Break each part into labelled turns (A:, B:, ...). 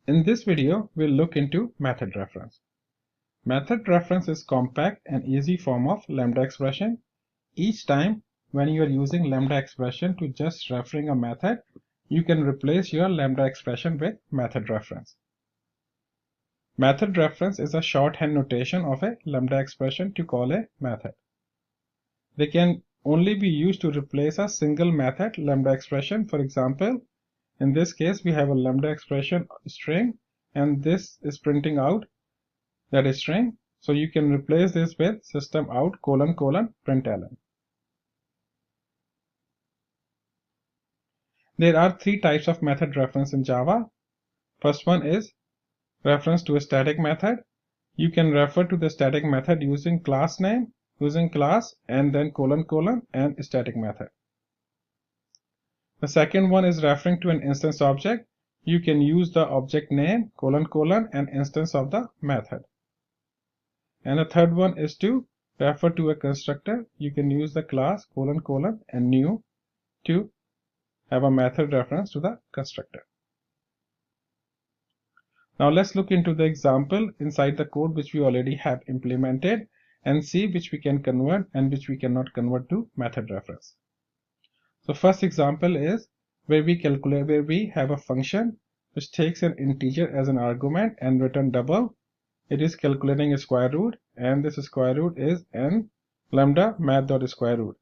A: In this video, we'll look into method reference. Method reference is compact and easy form of lambda expression. Each time when you are using lambda expression to just referring a method, you can replace your lambda expression with method reference. Method reference is a shorthand notation of a lambda expression to call a method. They can only be used to replace a single method lambda expression. For example, in this case, we have a lambda expression string, and this is printing out that string. So you can replace this with system out : println. There are three types of method reference in Java. First one is reference to a static method. You can refer to the static method using class name, using class, and then : and static method. The second one is referring to an instance object. You can use the object name : and instance of the method. And the third one is to refer to a constructor. You can use the class : and new to have a method reference to the constructor. Now let's look into the example inside the code which we already have implemented and see which we can convert and which we cannot convert to method reference. So first example is where we have a function which takes an integer as an argument and return double. It is calculating a square root, and this square root is n lambda math.square root.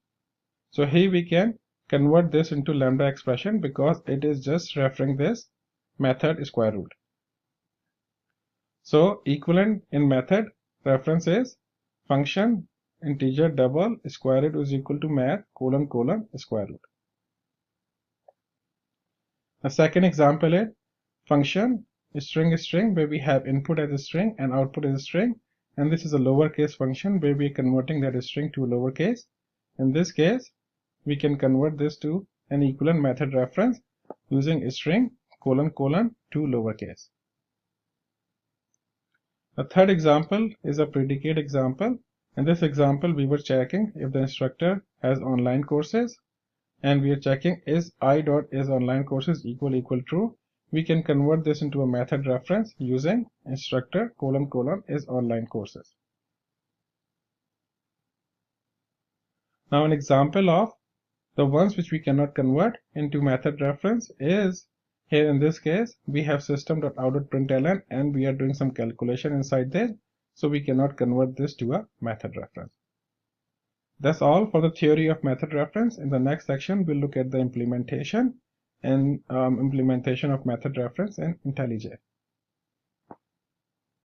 A: So here we can convert this into lambda expression because it is just referring this method square root. So equivalent in method reference is function integer double square root is equal to math : square root. The second example is function string where we have input as a string and output as a string, and this is a lowercase function where we are converting that string to lowercase. In this case, we can convert this to an equivalent method reference using string : to lowercase. The third example is a predicate example. In this example, we were checking if the instructor has online courses, and we are checking is i.isOnline courses equal true. We can convert this into a method reference using instructor : is online courses. Now an example of the ones which we cannot convert into method reference is here. In this case, we have system.out.println and we are doing some calculation inside there, so we cannot convert this to a method reference. That's all for the theory of method reference. In the next section, we'll look at the implementation and implementation of method reference in IntelliJ.